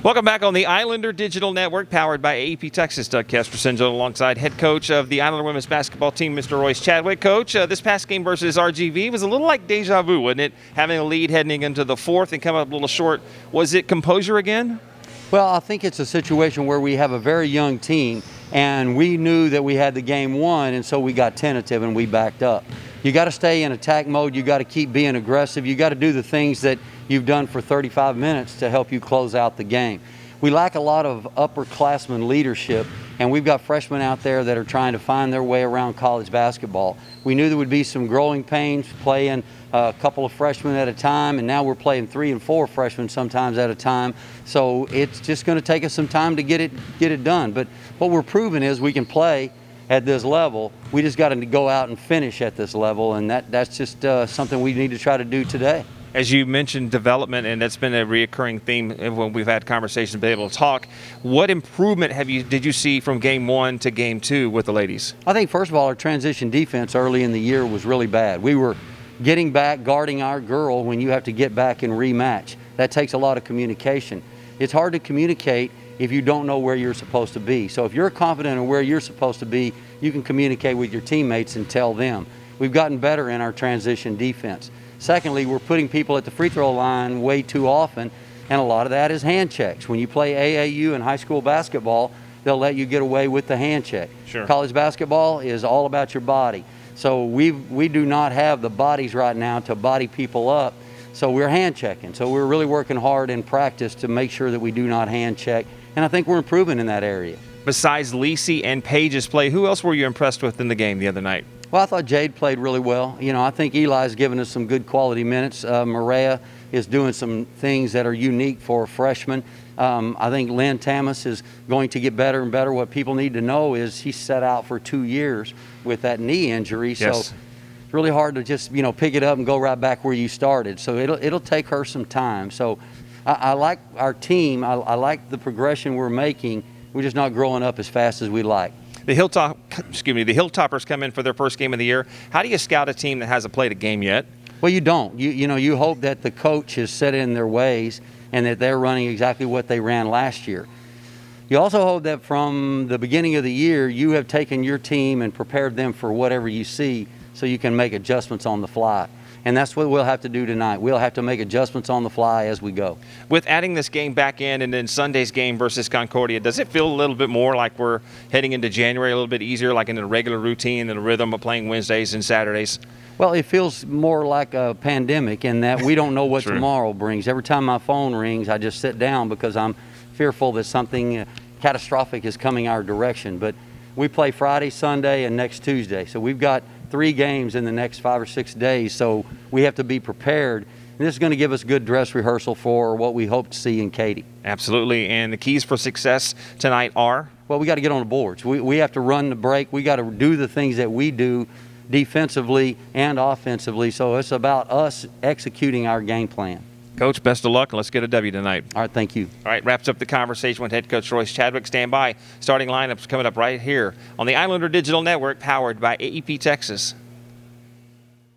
Welcome back on the Islander Digital Network, powered by AEP Texas. Doug Caspersenzo alongside head coach of the Islander women's basketball team, Mr. Royce Chadwick. Coach, this past game versus RGV was a little like deja vu, wasn't it? Having a lead heading into the fourth and coming up a little short. Was it composure again? Well, I think it's a situation where we have a very young team, and we knew that we had the game won, and so we got tentative and we backed up. You got to stay in attack mode. You got to keep being aggressive. You got to do the things that you've done for 35 minutes to help you close out the game. We lack a lot of upperclassmen leadership, and we've got freshmen out there that are trying to find their way around college basketball. We knew there would be some growing pains playing a couple of freshmen at a time, and now we're playing 3 and 4 freshmen sometimes at a time. So it's just going to take us some time to get it done. But what we're proving is we can play at this level. We just got to go out and finish at this level, and that's just something we need to try to do today. As you mentioned development, and that's been a reoccurring theme when we've had conversations, been able to talk. What improvement did you see from game 1 to game 2 with the ladies? I think first of all, our transition defense early in the year was really bad. We were getting back, guarding our girl when you have to get back and rematch. That takes a lot of communication. It's hard to communicate if you don't know where you're supposed to be. So if you're confident in where you're supposed to be, you can communicate with your teammates and tell them. We've gotten better in our transition defense. Secondly, we're putting people at the free throw line way too often, and a lot of that is hand checks. When you play AAU and high school basketball, they'll let you get away with the hand check. Sure. College basketball is all about your body. So we do not have the bodies right now to body people up, so we're hand checking. So we're really working hard in practice to make sure that we do not hand check, and I think we're improving in that area. Besides Lacey and Paige's play, who else were you impressed with in the game the other night? Well, I thought Jade played really well. You know, I think Eli's given us some good quality minutes. Maria is doing some things that are unique for a freshman. I think Lynn Tamas is going to get better and better. What people need to know is he's set out for 2 years with that knee injury. Yes. So it's really hard to just, pick it up and go right back where you started. So it'll take her some time. So I like our team. I like the progression we're making. We're just not growing up as fast as we like. The Hilltoppers come in for their first game of the year. How do you scout a team that hasn't played a game yet? Well, you don't. You hope that the coach has set in their ways and that they're running exactly what they ran last year. You also hope that from the beginning of the year, you have taken your team and prepared them for whatever you see so you can make adjustments on the fly. And that's what we'll have to do tonight. We'll have to make adjustments on the fly as we go. With adding this game back in and then Sunday's game versus Concordia, does it feel a little bit more like we're heading into January a little bit easier, like in the regular routine and the rhythm of playing Wednesdays and Saturdays? Well, it feels more like a pandemic in that we don't know what True. tomorrow brings. Every time my phone rings, I just sit down because I'm fearful that something catastrophic is coming our direction. But we play Friday, Sunday, and next Tuesday. So we've got 3 games in the next 5 or 6 days, so we have to be prepared. And this is going to give us good dress rehearsal for what we hope to see in Katy. Absolutely, and the keys for success tonight are? Well, we got to get on the boards. We have to run the break. We got to do the things that we do defensively and offensively, so it's about us executing our game plan. Coach, best of luck, and let's get a W tonight. All right, thank you. All right, wraps up the conversation with head coach Royce Chadwick. Stand by. Starting lineups coming up right here on the Islander Digital Network, powered by AEP Texas.